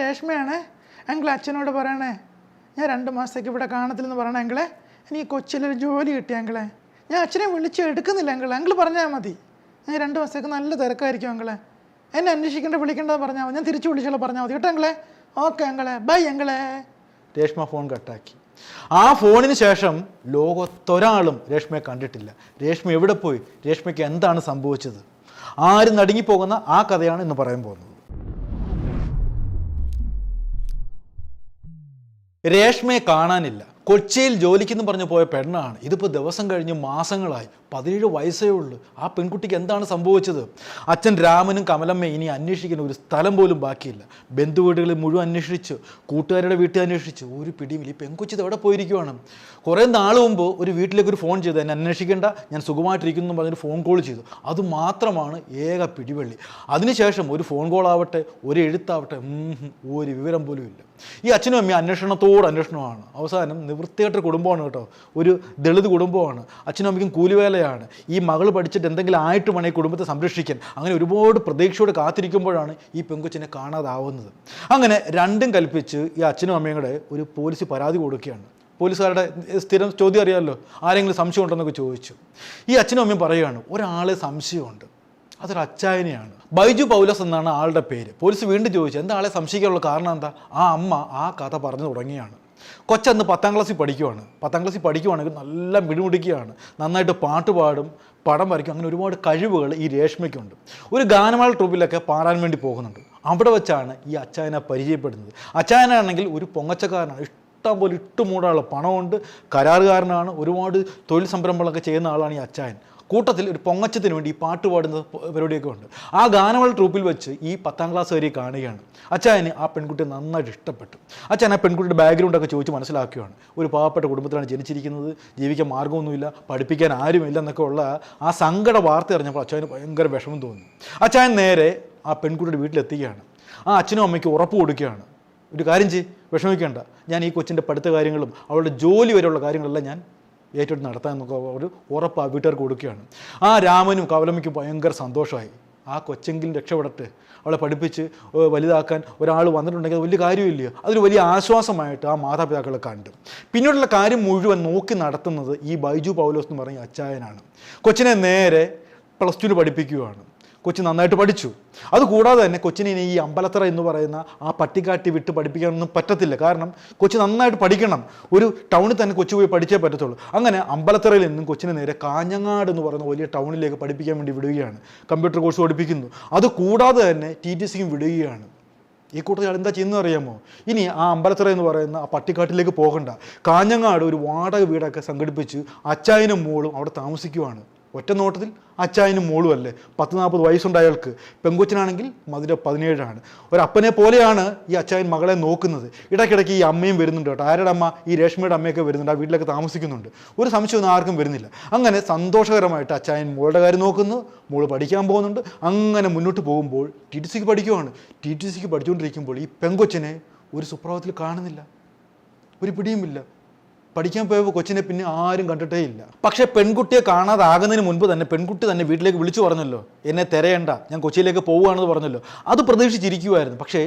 രേഷ്മയാണേ. Uncle അച്ഛനോട് പറയണേ ഞാൻ 2 മാസത്തേക്ക് ഇവിടെ കാണത്തില്ലെന്ന് പറയണേ അങ്കിളെ. എനിക്ക് കൊച്ചിയിലൊരു ജോലി കിട്ടി അങ്കിളെ. ഞാൻ അച്ഛനെ വിളിച്ച് എടുക്കുന്നില്ല അങ്കിളെ. അങ്കിൾ പറഞ്ഞാൽ മതി. ഞാൻ 2 മാസത്തേക്ക് നല്ല തിരക്കായിരിക്കും അങ്കിളെ. എന്നെ അന്വേഷിക്കേണ്ട വിളിക്കേണ്ടത് പറഞ്ഞാൽ മതി. ഞാൻ തിരിച്ചു വിളിച്ചാൽ പറഞ്ഞാൽ മതി കേട്ടോ അങ്കിളെ. ഓക്കെ അങ്കിളെ, ബൈ അങ്കിളെ. രേഷ്മ ഫോൺ കട്ടാക്കി. ആ ഫോണിന് ശേഷം ലോകത്തൊരാളും രേഷ്മയെ കണ്ടിട്ടില്ല. രേഷ്മ എവിടെ പോയി, രേഷ്മയ്ക്ക് എന്താണ് സംഭവിച്ചത്, ആരും നടുങ്ങിപ്പോകുന്ന ആ കഥയാണ് ഇന്ന് പറയാൻ പോകുന്നത്. രേഷ്മയെ കാണാനില്ല. കൊച്ചിയിൽ ജോലിക്കെന്ന് പറഞ്ഞു പോയ പെണ്ണാണ്. ഇതിപ്പോൾ ദിവസം കഴിഞ്ഞ് മാസങ്ങളായി. 17 വയസ്സേ ഉള്ളൂ. ആ പെൺകുട്ടിക്ക് എന്താണ് സംഭവിച്ചത്? അച്ഛൻ രാമനും കമലമ്മയും ഇനി അന്വേഷിക്കുന്ന ഒരു സ്ഥലം പോലും ബാക്കിയില്ല. ബന്ധുവീടുകളിൽ മുഴുവൻ അന്വേഷിച്ചു, കൂട്ടുകാരുടെ വീട്ടിൽ അന്വേഷിച്ചു, ഒരു പിടിയുമില്ല. ഈ പെൺകുച്ചി എവിടെ പോയിരിക്കുവാണ്? കുറേ നാൾ മുമ്പ് ഒരു വീട്ടിലേക്ക് ഒരു ഫോൺ ചെയ്തു, എന്നെ അന്വേഷിക്കേണ്ട, ഞാൻ സുഖമായിട്ടിരിക്കുന്നു എന്ന് പറഞ്ഞൊരു ഫോൺ കോൾ ചെയ്തു. അതുമാത്രമാണ് ഏക പിടിവള്ളി. അതിനുശേഷം ഒരു ഫോൺ കോൾ ആവട്ടെ, ഒരു എഴുത്താവട്ടെ, ഒരു വിവരം പോലും ഇല്ല. ഈ അച്ഛനും അമ്മയും അന്വേഷണമാണ്. അവസാനം നിവൃത്തിയായിട്ടൊരു കുടുംബമാണ് കേട്ടോ. ഒരു ദളിത് കുടുംബമാണ്. അച്ഛനും അമ്മയ്ക്കും കൂലിവേലയാണ്. ഈ മകൾ പഠിച്ചിട്ട് എന്തെങ്കിലും ആയിട്ട് വേണം ഈ കുടുംബത്തെ സംരക്ഷിക്കാൻ. അങ്ങനെ ഒരുപാട് പ്രതീക്ഷയോടെ കാത്തിരിക്കുമ്പോഴാണ് ഈ പെൺകൊച്ചിനെ കാണാതാവുന്നത്. അങ്ങനെ രണ്ടും കൽപ്പിച്ച് ഈ അച്ഛനും അമ്മയും കൂടെ ഒരു പോലീസ് പരാതി കൊടുക്കുകയാണ്. പോലീസുകാരുടെ സ്ഥിരം ചോദ്യം അറിയാമല്ലോ, ആരെങ്കിലും സംശയം ഉണ്ടെന്നൊക്കെ ചോദിച്ചു. ഈ അച്ഛനും അമ്മയും പറയുകയാണ്, ഒരാളെ സംശയമുണ്ട്, അതൊരു അച്ചായനെയാണ്. ബൈജു പൗലോസ് എന്നാണ് ആളുടെ പേര്. പോലീസ് വീണ്ടും ചോദിച്ചു, എന്താ ആളെ സംശയിക്കാനുള്ള കാരണം എന്താ? ആ അമ്മ ആ കഥ പറഞ്ഞു തുടങ്ങിയാണ്. കൊച്ചന്ന് 10ാം ക്ലാസ്സിൽ പഠിക്കുവാണ്. 10ാം ക്ലാസ്സിൽ പഠിക്കുവാണെങ്കിൽ നല്ല മിടുമിടിക്കുകയാണ്, നന്നായിട്ട് പാട്ട് പാടും, പടം വരയ്ക്കും. അങ്ങനെ ഒരുപാട് കഴിവുകൾ ഈ രേഷ്മയ്ക്കുണ്ട്. ഒരു ഗാനമേള ട്രൂപ്പിലൊക്കെ പാടാൻ വേണ്ടി പോകുന്നുണ്ട്. അവിടെ വെച്ചാണ് ഈ അച്ചായനെ പരിചയപ്പെടുന്നത്. അച്ചായനാണെങ്കിൽ ഒരു പൊങ്ങച്ചക്കാരനാണ്. ഇഷ്ടം പോലെ ഇട്ടുമൂടാനുള്ള പണമുണ്ട്, കരാറുകാരനാണ്, ഒരുപാട് തൊഴിൽ സംരംഭങ്ങളൊക്കെ ചെയ്യുന്ന ആളാണ് ഈ അച്ചായൻ. കൂട്ടത്തിൽ ഒരു പൊങ്ങച്ചത്തിന് വേണ്ടി ഈ പാട്ട് പാടുന്ന പരിപാടിയൊക്കെ ഉണ്ട്. ആ ഗാനമേള ട്രൂപ്പിൽ വെച്ച് ഈ 10ാം ക്ലാസ് വരെ കാണുകയാണ്. അച്ചായന് ആ പെൺകുട്ടിയെ നന്നായിട്ട് ഇഷ്ടപ്പെട്ടു. അച്ചായൻ ആ പെൺകുട്ടിയുടെ ബാക്ക്ഗ്രൗണ്ടൊക്കെ ചോദിച്ച് മനസ്സിലാക്കുകയാണ്. ഒരു പാവപ്പെട്ട കുടുംബത്തിലാണ് ജനിച്ചിരിക്കുന്നത്, ജീവിക്കാൻ മാർഗ്ഗമൊന്നുമില്ല, പഠിപ്പിക്കാൻ ആരുമില്ല എന്നൊക്കെ ഉള്ള ആ സങ്കട വാർത്ത അറിഞ്ഞപ്പോൾ അച്ചായന് ഭയങ്കര വിഷമം തോന്നി. അച്ചായൻ നേരെ ആ പെൺകുട്ടിയുടെ വീട്ടിലെത്തുകയാണ്. ആ അച്ഛനും അമ്മയ്ക്ക് ഉറപ്പ് കൊടുക്കുകയാണ്, ഒരു കാര്യം ചെയ്യ്, വിഷമിക്കേണ്ട, ഞാൻ ഈ കൊച്ചിൻ്റെ പഠിത്ത കാര്യങ്ങളും അവളുടെ ജോലി വരെയുള്ള കാര്യങ്ങളെല്ലാം ഞാൻ ഏറ്റെടുത്ത് നടത്താൻ എന്നൊക്കെ ഒരു ഉറപ്പ് ആ വീട്ടുകാർക്ക് കൊടുക്കുകയാണ്. ആ രാമനും കവലമ്മയ്ക്കും ഭയങ്കര സന്തോഷമായി. ആ കൊച്ചെങ്കിലും രക്ഷപ്പെടട്ടെ, അവളെ പഠിപ്പിച്ച് വലുതാക്കാൻ ഒരാൾ വന്നിട്ടുണ്ടെങ്കിൽ അത് വലിയ കാര്യമില്ല. അതൊരു വലിയ ആശ്വാസമായിട്ട് ആ മാതാപിതാക്കളെ കണ്ടു. പിന്നീടുള്ള കാര്യം മുഴുവൻ നോക്കി നടത്തുന്നത് ഈ ബൈജു പൗലോസ് എന്ന് പറഞ്ഞ അച്ചായനാണ്. കൊച്ചിനെ നേരെ +2 പഠിപ്പിക്കുകയാണ്. കൊച്ചി നന്നായിട്ട് പഠിച്ചു. അതുകൂടാതെ തന്നെ കൊച്ചിനെ ഇനി ഈ അമ്പലത്തറ എന്ന് പറയുന്ന ആ പട്ടിക്കാട്ടി വിട്ട് പഠിപ്പിക്കാനൊന്നും പറ്റത്തില്ല. കാരണം കൊച്ചി നന്നായിട്ട് പഠിക്കണം. ഒരു ടൗണിൽ തന്നെ കൊച്ചു പോയി പഠിച്ചേ പറ്റത്തുള്ളൂ. അങ്ങനെ അമ്പലത്തറയിൽ നിന്നും കൊച്ചിനെ നേരെ കാഞ്ഞങ്ങാട് എന്ന് പറയുന്ന വലിയ ടൗണിലേക്ക് പഠിപ്പിക്കാൻ വേണ്ടി വിടുകയാണ്. കമ്പ്യൂട്ടർ കോഴ്സ് പഠിപ്പിക്കുന്നു. അതുകൂടാതെ തന്നെ TTCക്കും വിടുകയാണ്. ഈ കൂട്ടത്തിൽ എന്താ ചെയ്യുന്നത് അറിയാമോ? ഇനി ആ അമ്പലത്തറ എന്ന് പറയുന്ന ആ പട്ടിക്കാട്ടിലേക്ക് പോകണ്ട, കാഞ്ഞങ്ങാട് ഒരു വാടക വീടൊക്കെ സംഘടിപ്പിച്ച് അച്ചായനും മോളും അവിടെ താമസിക്കുവാണ്. ഒറ്റ നോട്ടത്തിൽ അച്ചായനും മോളും അല്ലേ, 10-40 വയസ്സുണ്ട് അയാൾക്ക്. പെങ്കൊച്ചിനാണെങ്കിൽ മധുര 17 ഒരപ്പനെ പോലെയാണ് ഈ അച്ചായൻ മകളെ നോക്കുന്നത്. ഇടയ്ക്കിടയ്ക്ക് ഈ അമ്മയും വരുന്നുണ്ട് കേട്ടോ. ആരുടെ അമ്മ? ഈ രേഷ്മയുടെ അമ്മയൊക്കെ വരുന്നുണ്ട്. ആ വീട്ടിലൊക്കെ താമസിക്കുന്നുണ്ട്. ഒരു സംശയമൊന്നും ആർക്കും വരുന്നില്ല. അങ്ങനെ സന്തോഷകരമായിട്ട് അച്ചായൻ മോളുടെ കാര്യം നോക്കുന്നു, മോള് പഠിക്കാൻ പോകുന്നുണ്ട്. അങ്ങനെ മുന്നോട്ട് പോകുമ്പോൾ TTCക്ക് പഠിക്കുവാണ്. TTCക്ക് പഠിച്ചുകൊണ്ടിരിക്കുമ്പോൾ ഈ പെങ്കൊച്ചിനെ ഒരു സുപ്രഭാതത്തിൽ കാണുന്നില്ല, ഒരു പിടിയുമില്ല. പഠിക്കാൻ പോയപ്പോൾ കൊച്ചിനെ പിന്നെ ആരും കണ്ടിട്ടേ ഇല്ല. പക്ഷേ പെൺകുട്ടിയെ കാണാതാകുന്നതിന് മുൻപ് തന്നെ പെൺകുട്ടി തന്നെ വീട്ടിലേക്ക് വിളിച്ചു പറഞ്ഞല്ലോ, എന്നെ തിരയണ്ട, ഞാൻ കൊച്ചിയിലേക്ക് പോവുകയാണെന്ന് പറഞ്ഞല്ലോ. അത് പ്രതീക്ഷിച്ചിരിക്കുമായിരുന്നു. പക്ഷേ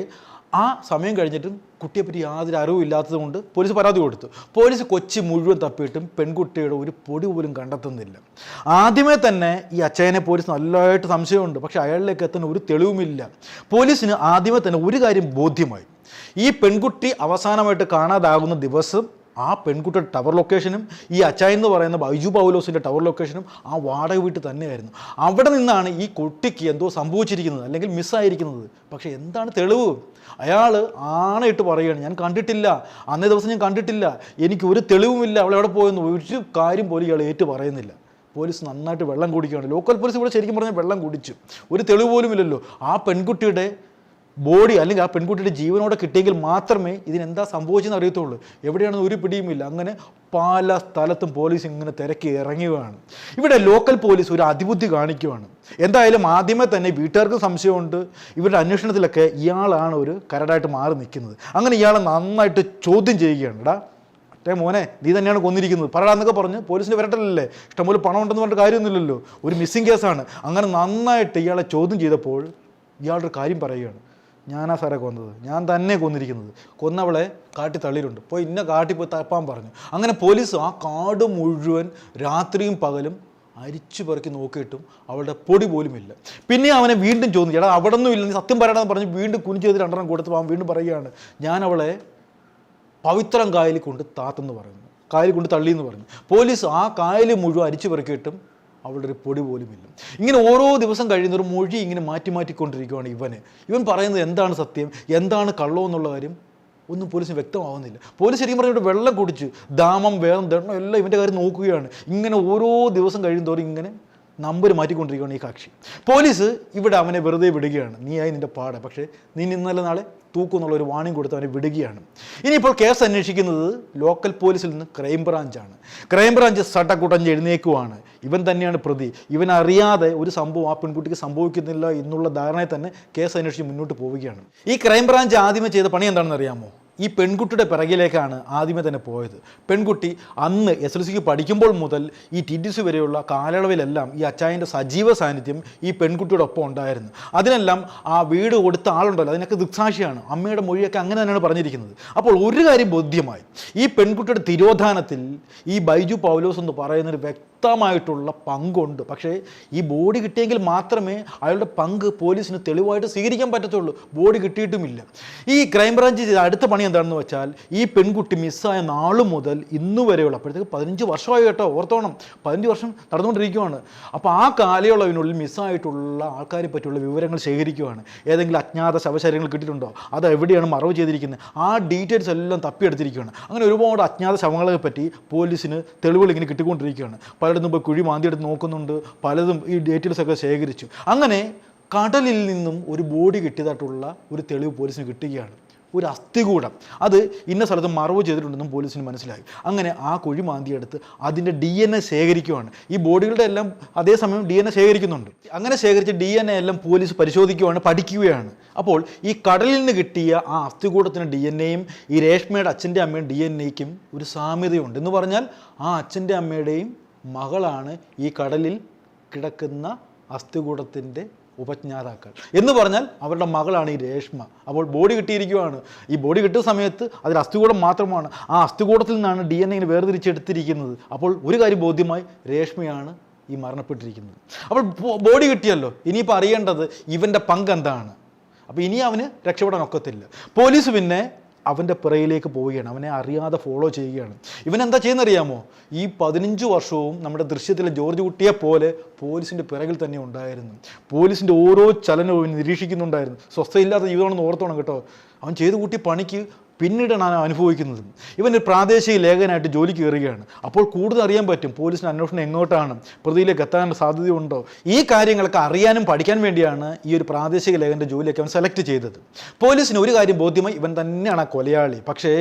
ആ സമയം കഴിഞ്ഞിട്ടും കുട്ടിയെപ്പറ്റി യാതൊരു അറിവും ഇല്ലാത്തത് കൊണ്ട് പോലീസ് പരാതി കൊടുത്തു. പോലീസ് കൊച്ചി മുഴുവൻ തപ്പിയിട്ടും പെൺകുട്ടിയുടെ ഒരു പൊടി പോലും കണ്ടെത്തുന്നില്ല. ആദ്യമേ തന്നെ ഈ അച്ചായനെ പോലീസ് നല്ലതായിട്ട് സംശയമുണ്ട്. പക്ഷേ അയാളിലേക്ക് എത്താൻ ഒരു തെളിവുമില്ല. പോലീസിന് ആദ്യമേ തന്നെ ഒരു കാര്യം ബോധ്യമായി, ഈ പെൺകുട്ടി അവസാനമായിട്ട് കാണാതാകുന്ന ദിവസം ആ പെൺകുട്ടിയുടെ ടവർ ലൊക്കേഷനും ഈ അച്ചായൻ എന്ന് പറയുന്ന ബൈജു പൗലോസിൻ്റെ ടവർ ലൊക്കേഷനും ആ വാടക വീട്ടിൽ തന്നെയായിരുന്നു. അവിടെ നിന്നാണ് ഈ കുട്ടിക്ക് എന്തോ സംഭവിച്ചിരിക്കുന്നത്, അല്ലെങ്കിൽ മിസ്സായിരിക്കുന്നത്. പക്ഷേ എന്താണ് തെളിവ്? അയാൾ ആണയിട്ട് പറയുകയാണ്, ഞാൻ കണ്ടിട്ടില്ല, അന്നേ ദിവസം ഞാൻ കണ്ടിട്ടില്ല, എനിക്ക് ഒരു തെളിവുമില്ല, അവൾ എവിടെ പോയെന്ന് ഒരു കാര്യം പോലും ഇയാൾ ഏറ്റു പറയുന്നില്ല. പോലീസ് നന്നായിട്ട് വെള്ളം കുടിക്കുകയാണ്. ലോക്കൽ പോലീസ് ഇവിടെ ശരിക്കും പറഞ്ഞാൽ വെള്ളം കുടിച്ചു. ഒരു തെളിവ് പോലും ഇല്ലല്ലോ. ആ പെൺകുട്ടിയുടെ ബോഡി അല്ലെങ്കിൽ ആ പെൺകുട്ടിയുടെ ജീവനോടെ കിട്ടിയെങ്കിൽ മാത്രമേ ഇതിനെന്താ സംഭവിച്ചെന്ന് അറിയത്തുള്ളൂ. എവിടെയാണെന്ന് ഒരു പിടിയുമില്ല. അങ്ങനെ പല സ്ഥലത്തും പോലീസ് ഇങ്ങനെ തിരക്കി ഇറങ്ങുകയാണ്. ഇവിടെ ലോക്കൽ പോലീസ് ഒരു അതിബുദ്ധി കാണിക്കുകയാണ്. എന്തായാലും ആദ്യമേ തന്നെ വീട്ടുകാർക്ക് സംശയമുണ്ട്. ഇവരുടെ അന്വേഷണത്തിലൊക്കെ ഇയാളാണ് ഒരു കരടായിട്ട് മാറി നിൽക്കുന്നത്. അങ്ങനെ ഇയാളെ നന്നായിട്ട് ചോദ്യം ചെയ്യുകയാണ്. മോനെ, നീ തന്നെയാണ് കൊന്നിരിക്കുന്നത്, പറടാന്നൊക്കെ പറഞ്ഞ് പോലീസിൻ്റെ വരട്ടല്ലേ, ഇഷ്ടംപോലെ പണം ഉണ്ടെന്ന് പറഞ്ഞിട്ട് കാര്യമൊന്നുമില്ലല്ലോ, ഒരു മിസ്സിങ് കേസാണ്. അങ്ങനെ നന്നായിട്ട് ഇയാളെ ചോദ്യം ചെയ്തപ്പോൾ ഇയാളുടെ കാര്യം പറയുകയാണ്, ഞാനാ സാറേ കൊന്നത്, ഞാൻ തന്നെ കൊന്നിരിക്കുന്നത്, കൊന്നവളെ കാട്ടി തള്ളിയിട്ടുണ്ട്, പോയി ഇന്ന കാട്ടി പോയി തപ്പാൻ പറഞ്ഞു. അങ്ങനെ പോലീസ് ആ കാട് മുഴുവൻ രാത്രിയും പകലും അരിച്ചു പെറുക്കി നോക്കിയിട്ടും അവളുടെ പൊടി പോലുമില്ല. പിന്നെ അവനെ വീണ്ടും ചോദിച്ചു, എടാ അവിടെ ഒന്നും ഇല്ല, നീ സത്യം പറയണമെന്ന് പറഞ്ഞ് വീണ്ടും കുനിച്ച് ചെയ്ത് 2 കൊടുത്തപ്പോൾ അവൻ വീണ്ടും പറയുകയാണ്, ഞാൻ അവളെ പവിത്രം കായലിൽ കൊണ്ട് താത്തെന്ന് പറയുന്നു, കായലിൽ കൊണ്ട് തള്ളിയെന്ന് പറഞ്ഞു. പോലീസ് ആ കായൽ മുഴുവൻ അരിച്ചു പെറുക്കിയിട്ടും അവളുടെ ഒരു പൊടി പോലുമില്ല. ഇങ്ങനെ ഓരോ ദിവസം കഴിയുന്ന ഒരു മൊഴി ഇങ്ങനെ മാറ്റിക്കൊണ്ടിരിക്കുകയാണ് ഇവൻ പറയുന്നത് എന്താണ് സത്യം, എന്താണ് കള്ളം എന്നുള്ള കാര്യം ഒന്നും പോലീസിന് വ്യക്തമാവുന്നില്ല. പോലീസ് ശരിക്കും പറഞ്ഞിട്ട് വെള്ളം കുടിച്ച് ദാമം വേദം ദണ്ണം എല്ലാം ഇവൻ്റെ കാര്യം നോക്കുകയാണ്. ഇങ്ങനെ ഓരോ ദിവസം കഴിയുന്നതോറും ഇങ്ങനെ നമ്പർ മാറ്റിക്കൊണ്ടിരിക്കുകയാണ് ഈ കക്ഷി. പോലീസ് ഇവിടെ അവനെ വെറുതെ വിടുകയാണ്, നീയായി നിൻ്റെ പാടെ, പക്ഷേ നീ ഇന്നലെ നാളെ തൂക്കുന്നുള്ള ഒരു വാണിംഗ് കൊടുത്ത് അവനെ വിടുകയാണ്. ഇനിയിപ്പോൾ കേസ് അന്വേഷിക്കുന്നത് ലോക്കൽ പോലീസിൽ നിന്ന് ക്രൈംബ്രാഞ്ചാണ്. ക്രൈംബ്രാഞ്ച് സട്ടക്കുട്ടഞ്ഞ് എഴുന്നേക്കുവാണ്, ഇവൻ തന്നെയാണ് പ്രതി, ഇവൻ അറിയാതെ ഒരു സംഭവം ആ പെൺകുട്ടിക്ക് സംഭവിക്കുന്നില്ല എന്നുള്ള ധാരണയിൽ തന്നെ കേസ് അന്വേഷിച്ച് മുന്നോട്ട് പോവുകയാണ്. ഈ ക്രൈംബ്രാഞ്ച് ആദ്യമേ ചെയ്ത പണി എന്താണെന്ന് അറിയാമോ? ഈ പെൺകുട്ടിയുടെ പിറകിലേക്കാണ് ആദ്യമേ തന്നെ പോയത്. പെൺകുട്ടി അന്ന് SLCക്ക് പഠിക്കുമ്പോൾ മുതൽ ഈ TTC വരെയുള്ള കാലയളവിലെല്ലാം ഈ അച്ചായൻ്റെ സജീവ സാന്നിധ്യം ഈ പെൺകുട്ടിയുടെ ഒപ്പം ഉണ്ടായിരുന്നു. അതിനെല്ലാം ആ വീട് കൊടുത്ത ആളുണ്ടല്ലോ, അതിനൊക്കെ ദൃക്സാക്ഷിയാണ്. അമ്മയുടെ മൊഴിയൊക്കെ അങ്ങനെ തന്നെയാണ് പറഞ്ഞിരിക്കുന്നത്. അപ്പോൾ ഒരു കാര്യം ബോധ്യമായി, ഈ പെൺകുട്ടിയുടെ തിരോധാനത്തിൽ ഈ ബൈജു പൗലോസ് എന്ന് പറയുന്നൊരു വ്യക്തമായിട്ടുള്ള പങ്കുണ്ട്. പക്ഷേ ഈ ബോഡി കിട്ടിയെങ്കിൽ മാത്രമേ അയാളുടെ പങ്ക് പോലീസിന് തെളിവായിട്ട് സ്വീകരിക്കാൻ പറ്റത്തുള്ളൂ. ബോഡി കിട്ടിയിട്ടുമില്ല. ഈ ക്രൈംബ്രാഞ്ച് ചെയ്ത അടുത്ത പണി എന്താണെന്ന് വെച്ചാൽ, ഈ പെൺകുട്ടി മിസ്സായ നാളു മുതൽ ഇന്നു വരെയുള്ള, അപ്പോഴത്തേക്ക് 15 വർഷമായി കേട്ടോ, ഓർത്തോണം, 15 വർഷം നടന്നുകൊണ്ടിരിക്കുകയാണ്. അപ്പോൾ ആ കാലയളവിനുള്ളിൽ മിസ്സായിട്ടുള്ള ആൾക്കാരെ പറ്റിയുള്ള വിവരങ്ങൾ ശേഖരിക്കുകയാണ്. ഏതെങ്കിലും അജ്ഞാത ശവശരീരങ്ങൾ കിട്ടിയിട്ടുണ്ടോ, അത് എവിടെയാണ് മറവ് ചെയ്തിരിക്കുന്നത്, ആ ഡീറ്റെയിൽസ് എല്ലാം തപ്പിയെടുത്തിരിക്കുകയാണ്. അങ്ങനെ ഒരുപാട് അജ്ഞാത ശവങ്ങളെ പറ്റി പോലീസിന് തെളിവുകൾ ഇങ്ങനെ കിട്ടിക്കൊണ്ടിരിക്കുകയാണ്. പലയിടത്തും പോയി കുഴി മാന്തിയെടുത്ത് നോക്കുന്നുണ്ട്, പലതും ഈ ഡീറ്റെയിൽസൊക്കെ ശേഖരിച്ചു. അങ്ങനെ കടലിൽ നിന്നും ഒരു ബോഡി കിട്ടിയതായിട്ടുള്ള ഒരു തെളിവ് പോലീസിന് കിട്ടുകയാണ്. ഒരു അസ്ഥികൂടം, അത് ഇന്ന സ്ഥലത്ത് മറവ് ചെയ്തിട്ടുണ്ടെന്നും പോലീസിന് മനസ്സിലായി. അങ്ങനെ ആ കുഴി മാന്തിയെടുത്ത് അതിൻ്റെ DNA ശേഖരിക്കുകയാണ്. ഈ ബോഡികളുടെ എല്ലാം അതേസമയം DNA ശേഖരിക്കുന്നുണ്ട്. അങ്ങനെ ശേഖരിച്ച DNA എല്ലാം പോലീസ് പരിശോധിക്കുകയാണ്, പഠിക്കുകയാണ്. അപ്പോൾ ഈ കടലിൽ നിന്ന് കിട്ടിയ ആ അസ്ഥികൂടത്തിന് DNAയും ഈ രേഷ്മയുടെ അച്ഛൻ്റെ അമ്മയും DNAയ്ക്കും ഒരു സാമ്യതയുണ്ട്. എന്ന് പറഞ്ഞാൽ ആ അച്ഛൻ്റെ അമ്മയുടെയും മകളാണ് ഈ കടലിൽ കിടക്കുന്ന അസ്ഥികൂടത്തിൻ്റെ ഉപജ്ഞാതാക്കൾ. എന്ന് പറഞ്ഞാൽ അവരുടെ മകളാണ് ഈ രേഷ്മ. അപ്പോൾ ബോഡി കിട്ടിയിരിക്കുകയാണ്. ഈ ബോഡി കിട്ടിയ സമയത്ത് അതിൽ അസ്ഥികൂടം മാത്രമാണ്, ആ അസ്ഥികൂടത്തിൽ നിന്നാണ് DNA വേർതിരിച്ചെടുത്തിരിക്കുന്നത്. അപ്പോൾ ഒരു കാര്യം ബോധ്യമായി, രേഷ്മയാണ് ഈ മരണപ്പെട്ടിരിക്കുന്നത്. അപ്പോൾ ബോഡി കിട്ടിയല്ലോ, ഇനിയിപ്പോൾ അറിയേണ്ടത് ഇവൻ്റെ പങ്ക് എന്താണ്. അപ്പോൾ ഇനി അവന് രക്ഷപ്പെടാൻ ഒക്കത്തില്ല. പോലീസ് പിന്നെ അവൻ്റെ പിറയിലേക്ക് പോവുകയാണ്, അവനെ അറിയാതെ ഫോളോ ചെയ്യുകയാണ്. ഇവനെന്താ ചെയ്യുന്നറിയാമോ? ഈ 15 വർഷവും നമ്മുടെ ദൃശ്യത്തിലെ ജോർജ് കുട്ടിയെ പോലെ പോലീസിൻ്റെ പിറകിൽ തന്നെ ഉണ്ടായിരുന്നു. പോലീസിൻ്റെ ഓരോ ചലനവും നിരീക്ഷിക്കുന്നുണ്ടായിരുന്നു. സ്വസ്ഥയില്ലാത്ത ജീവിതമാണെന്ന് ഓർത്തോണം കേട്ടോ. അവൻ ചെയ്തു കൂട്ടി പണിക്ക് പിന്നീടാണ് അനുഭവിക്കുന്നത്. ഇവൻ പ്രാദേശിക ലേഖകനായിട്ട് ജോലിക്ക് കയറുകയാണ്. അപ്പോൾ കൂടുതൽ അറിയാൻ പറ്റും പോലീസിന് അന്വേഷണം എങ്ങോട്ടാണ്, പ്രതിയിലേക്ക് എത്താൻ സാധ്യതയുണ്ടോ. ഈ കാര്യങ്ങളൊക്കെ അറിയാനും പഠിക്കാൻ വേണ്ടിയാണ് ഈ ഒരു പ്രാദേശിക ലേഖകൻ്റെ ജോലിയൊക്കെ അവൻ സെലക്ട് ചെയ്തത്. പോലീസിന് ഒരു കാര്യം ബോധ്യമായി, ഇവൻ തന്നെയാണ് ആ കൊലയാളി. പക്ഷേ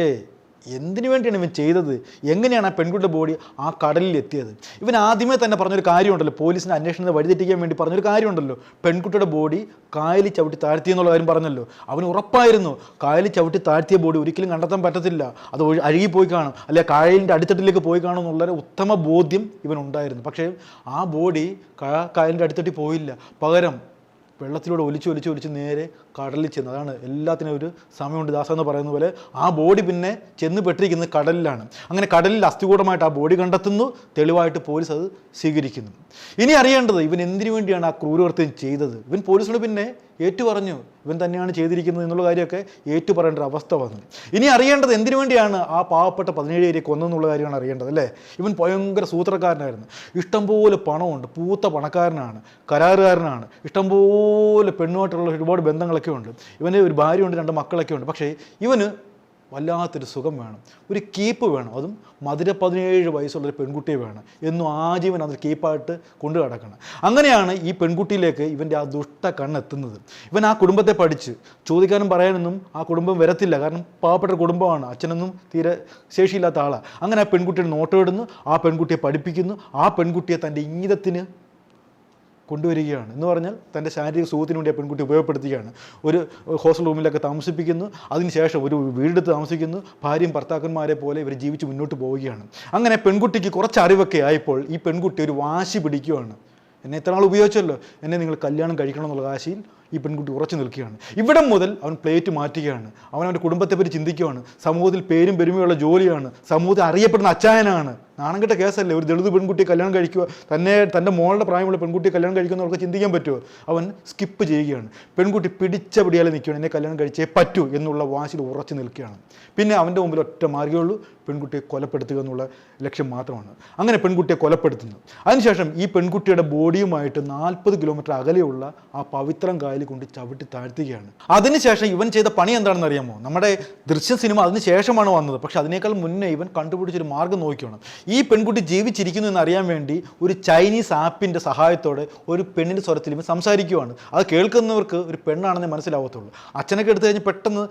എന്തിനു വേണ്ടിയാണ് ഇവൻ ചെയ്തത്? എങ്ങനെയാണ് ആ പെൺകുട്ടിയുടെ ബോഡി ആ കടലിൽ എത്തിയത്? ഇവൻ ആദ്യമേ തന്നെ പറഞ്ഞൊരു കാര്യമുണ്ടല്ലോ, പോലീസിൻ്റെ അന്വേഷണത്തെ വഴിതെറ്റിക്കാൻ വേണ്ടി പറഞ്ഞൊരു കാര്യമുണ്ടല്ലോ, പെൺകുട്ടിയുടെ ബോഡി കായലിൽ ചവിട്ടി താഴ്ത്തിയെന്നുള്ള കാര്യം പറഞ്ഞല്ലോ. അവന് ഉറപ്പായിരുന്നു കായലിൽ ചവിട്ടി താഴ്ത്തിയ ബോഡി ഒരിക്കലും കണ്ടെത്താൻ പറ്റത്തില്ല, അത് അഴുകിപ്പോയി കാണും, അല്ലെ കായലിൻ്റെ അടിത്തട്ടിലേക്ക് പോയി കാണും എന്നുള്ളൊരു ഉത്തമ ബോധ്യം ഇവനുണ്ടായിരുന്നു. പക്ഷേ ആ ബോഡി കായലിൻ്റെ അടിത്തട്ടി പോയില്ല, പകരം വെള്ളത്തിലൂടെ ഒലിച്ച് നേരെ കടലിൽ ചെന്ന്. അതാണ് എല്ലാത്തിനും ഒരു സമയമുണ്ട് ദാസ എന്ന് പറയുന്ന പോലെ. ആ ബോഡി പിന്നെ ചെന്ന് പെട്ടിരിക്കുന്നത് കടലിലാണ്. അങ്ങനെ കടലിൽ അസ്ഥികൂടമായിട്ട് ആ ബോഡി കണ്ടെത്തുന്നു, തെളിവായിട്ട് പോലീസ് അത് സ്വീകരിക്കുന്നു. ഇനി അറിയേണ്ടത് ഇവൻ എന്തിനു വേണ്ടിയാണ് ആ ക്രൂരകൃത്യം ചെയ്തത്. ഇവൻ പോലീസിനോട് പിന്നെ ഏറ്റുപറഞ്ഞു, ഇവൻ തന്നെയാണ് ചെയ്തിരിക്കുന്നത് എന്നുള്ള കാര്യമൊക്കെ ഏറ്റുപറയേണ്ട ഒരു അവസ്ഥ വന്നു. ഇനി അറിയേണ്ടത് എന്തിനു വേണ്ടിയാണ് ആ പാവപ്പെട്ട 17 കൊന്നെന്നുള്ള കാര്യമാണ് അറിയേണ്ടത്, അല്ലേ? ഇവൻ ഭയങ്കര സൂത്രക്കാരനായിരുന്നു, ഇഷ്ടംപോലെ പണമുണ്ട്, പൂത്ത പണക്കാരനാണ്, കരാറുകാരനാണ്, ഇഷ്ടംപോലെ പെണ്ണുമായിട്ടുള്ള ഒരുപാട് ബന്ധങ്ങളൊക്കെ ഉണ്ട്. ഇവന് ഒരു ഭാര്യയുണ്ട്, 2 മക്കളൊക്കെ ഉണ്ട്. പക്ഷേ ഇവന് വല്ലാത്തൊരു സുഖം വേണം, ഒരു കീപ്പ് വേണം, അതും മധുര 17 വയസ്സുള്ളൊരു പെൺകുട്ടിയെ വേണം, എന്നും ആജീവൻ അതൊരു കീപ്പായിട്ട് കൊണ്ടു കിടക്കണം. അങ്ങനെയാണ് ഈ പെൺകുട്ടിയിലേക്ക് ഇവൻ്റെ ആ ദുഷ്ട കണ്ണെത്തുന്നത്. ഇവൻ ആ കുടുംബത്തെ പഠിച്ച് ചോദിക്കാനും പറയാനൊന്നും ആ കുടുംബം വരത്തില്ല, കാരണം പാവപ്പെട്ട കുടുംബമാണ്, അച്ഛനൊന്നും തീരെ ശേഷിയില്ലാത്ത ആളാണ്. അങ്ങനെ ആ പെൺകുട്ടിയുടെ നോട്ടമിടുന്നു, ആ പെൺകുട്ടിയെ പഠിപ്പിക്കുന്നു, ആ പെൺകുട്ടിയെ തൻ്റെ ഇംഗിതത്തിന് കൊണ്ടുവരികയാണ്. എന്ന് പറഞ്ഞാൽ തൻ്റെ ശാരീരിക സുഖത്തിന് വേണ്ടി ആ പെൺകുട്ടി ഉപയോഗപ്പെടുത്തുകയാണ്. ഒരു ഹോസ്റ്റൽ റൂമിലൊക്കെ താമസിപ്പിക്കുന്നു, അതിനുശേഷം ഒരു വീടെടുത്ത് താമസിക്കുന്നു, ഭാര്യയും ഭർത്താക്കന്മാരെ പോലെ ഇവർ ജീവിച്ച് മുന്നോട്ട് പോവുകയാണ്. അങ്ങനെ പെൺകുട്ടിക്ക് കുറച്ച് അറിവൊക്കെ ആയപ്പോൾ ഈ പെൺകുട്ടി ഒരു വാശി പിടിക്കുകയാണ്. എന്നെ ഇത്ര നാൾ ഉപയോഗിച്ചല്ലോ, എന്നെ നിങ്ങൾ കല്യാണം കഴിക്കണം എന്നുള്ള വാശിയിൽ ഈ പെൺകുട്ടി ഉറച്ചു നിൽക്കുകയാണ്. ഇവിടെ മുതൽ അവൻ പ്ലേറ്റ് മാറ്റുകയാണ്. അവൻ അവൻ്റെ കുടുംബത്തെപ്പറ്റി ചിന്തിക്കുകയാണ്. സമൂഹത്തിൽ പേരും പെരുമയുള്ള ജോലിയാണ്, സമൂഹത്തിൽ അറിയപ്പെടുന്ന അച്ചായനാണ്. നാണം കെട്ട കേസല്ലേ ഒരു ദളിത് പെൺകുട്ടിയെ കല്യാണം കഴിക്കുക, തൻ്റെ മോളുടെ പ്രായമുള്ള പെൺകുട്ടിയെ കല്യാണം കഴിക്കുന്നവർക്ക് ചിന്തിക്കാൻ പറ്റുമോ? അവൻ സ്കിപ്പ് ചെയ്യുകയാണ്. പെൺകുട്ടി പിടിച്ച പിടിയാലെ നിൽക്കുകയാണ്, എന്നെ കല്യാണം കഴിച്ചേ പറ്റൂ എന്നുള്ള വാശിയിൽ ഉറച്ചു നിൽക്കുകയാണ്. പിന്നെ അവൻ്റെ മുമ്പിൽ ഒറ്റ മാർഗ്ഗമേ ഉള്ളൂ, പെൺകുട്ടിയെ കൊലപ്പെടുത്തുക എന്നുള്ള ലക്ഷ്യം മാത്രമാണ്. അങ്ങനെ പെൺകുട്ടിയെ കൊലപ്പെടുത്തുന്നു. അതിനുശേഷം ഈ പെൺകുട്ടിയുടെ ബോഡിയുമായിട്ട് 40 കിലോമീറ്റർ അകലെയുള്ള ആ പവിത്രം കായലിൽ കൊണ്ട് ചവിട്ടി താഴ്ത്തുകയാണ്. അതിനുശേഷം ഇവൻ ചെയ്ത പണി എന്താണെന്ന് അറിയാമോ? നമ്മുടെ ദൃശ്യം സിനിമ അതിന് ശേഷമാണ് വന്നത്. പക്ഷെ അതിനേക്കാൾ മുന്നേ ഇവൻ കണ്ടുപിടിച്ചൊരു മാർഗ്ഗം നോക്കിക്കണം. ഈ പെൺകുട്ടി ജീവിച്ചിരിക്കുന്നു എന്നറിയാൻ വേണ്ടി ഒരു ചൈനീസ് ആപ്പിൻ്റെ സഹായത്തോടെ ഒരു പെണ്ണിൻ്റെ സ്വരത്തിൽ ഇവൻ സംസാരിക്കുകയാണ്. അത് കേൾക്കുന്നവർക്ക് ഒരു പെണ്ണാണെന്നേ മനസ്സിലാവത്തുള്ളൂ. അച്ഛനൊക്കെ എടുത്തു കഴിഞ്ഞ് പെട്ടെന്ന്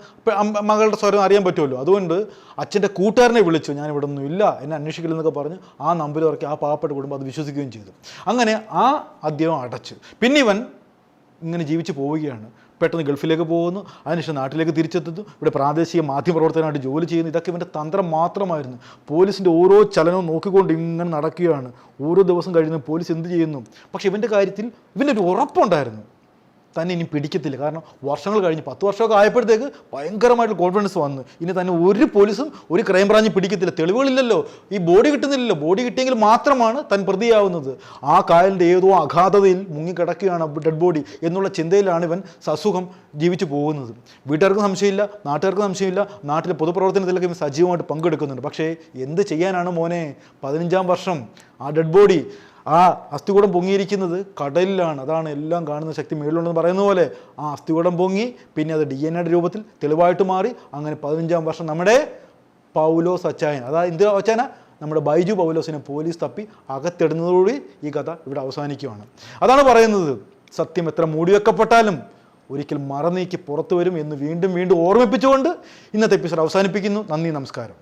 മകളുടെ സ്വരം അറിയാൻ പറ്റുമല്ലോ. അതുകൊണ്ട് അച്ഛൻ്റെ കൂട്ടുകാരനെ വിളിച്ചു, ഞാൻ ഇവിടെ ഒന്നും ഇല്ല, എന്നെ അന്വേഷിക്കില്ലെന്നൊക്കെ പറഞ്ഞ് ആ നമ്പർ ഇറക്കി ആ പാവപ്പെട്ട കുടുംബം അത് വിശ്വസിക്കുകയും ചെയ്തു. അങ്ങനെ ആ അധ്യായം അടച്ചു. പിന്നെ ഇവൻ ഇങ്ങനെ ജീവിച്ച് പോവുകയാണ്. പെട്ടെന്ന് ഗൾഫിലേക്ക് പോകുന്നു, അതിനുശേഷം നാട്ടിലേക്ക് തിരിച്ചെത്തുന്നു, ഇവിടെ പ്രാദേശിക മാധ്യമപ്രവർത്തകനായിട്ട് ജോലി ചെയ്യുന്നു. ഇതൊക്കെ ഇവൻ്റെ തന്ത്രം മാത്രമായിരുന്നു. പോലീസിൻ്റെ ഓരോ ചലനവും നോക്കിക്കൊണ്ട് ഇങ്ങനെ നടക്കുകയാണ്. ഓരോ ദിവസം കഴിയുന്നു പോലീസ് എന്ത് ചെയ്യുന്നു. പക്ഷേ ഇവൻ്റെ കാര്യത്തിൽ ഇവൻ്റെ ഒരു ഉറപ്പുണ്ടായിരുന്നു, തന്നെ ഇനി പിടിക്കത്തില്ല. കാരണം വർഷങ്ങൾ കഴിഞ്ഞ് 10 വർഷമൊക്കെ ആയപ്പോഴത്തേക്ക് ഭയങ്കരമായിട്ട് കോൺഫിഡൻസ് വന്നു, ഇനി തന്നെ ഒരു പോലീസും ഒരു ക്രൈം ബ്രാഞ്ചും പിടിക്കത്തില്ല. തെളിവുകളില്ലല്ലോ, ഈ ബോഡി കിട്ടുന്നില്ലല്ലോ. ബോഡി കിട്ടിയെങ്കിൽ മാത്രമാണ് താൻ പ്രതിയാവുന്നത്. ആ കായലിൻ്റെ ഏതോ അഗാധതയിൽ മുങ്ങിക്കിടക്കുകയാണ് ഡെഡ് ബോഡി എന്നുള്ള ചിന്തയിലാണ് ഇവൻ സസുഖം ജീവിച്ചു പോകുന്നത്. വീട്ടുകാർക്കും സംശയമില്ല, നാട്ടുകാർക്കും സംശയമില്ല, നാട്ടിലെ പൊതുപ്രവർത്തനത്തിലൊക്കെ ഇവൻ സജീവമായിട്ട് പങ്കെടുക്കുന്നുണ്ട്. പക്ഷേ എന്ത് ചെയ്യാനാണ് മോനെ? 15ാം വർഷം ആ ഡെഡ് ബോഡി, ആ അസ്ഥികൂടം പൊങ്ങിയിരിക്കുന്നത് കടലിലാണ്. അതാണ് എല്ലാം കാണുന്ന ശക്തി മേളിലുണ്ടെന്ന് പറയുന്ന പോലെ ആ അസ്ഥികൂടം പൊങ്ങി, പിന്നെ അത് DNA രൂപത്തിൽ തെളിവായിട്ട് മാറി. അങ്ങനെ 15ാം വർഷം നമ്മുടെ പൗലോസ് അച്ചായൻ, അതായത് എന്ത് അച്ചായന, നമ്മുടെ ബൈജു പൗലോസിനെ പോലീസ് തപ്പി അകത്തിടുന്നതോടുകൂടി ഈ കഥ ഇവിടെ അവസാനിക്കുകയാണ്. അതാണ് പറയുന്നത്, സത്യം എത്ര മൂടിവെക്കപ്പെട്ടാലും ഒരിക്കൽ മറനീക്കി പുറത്തു വരും എന്ന് വീണ്ടും വീണ്ടും ഓർമ്മിപ്പിച്ചുകൊണ്ട് ഇന്നത്തെ എപ്പിസോഡ് അവസാനിപ്പിക്കുന്നു. നന്ദി, നമസ്കാരം.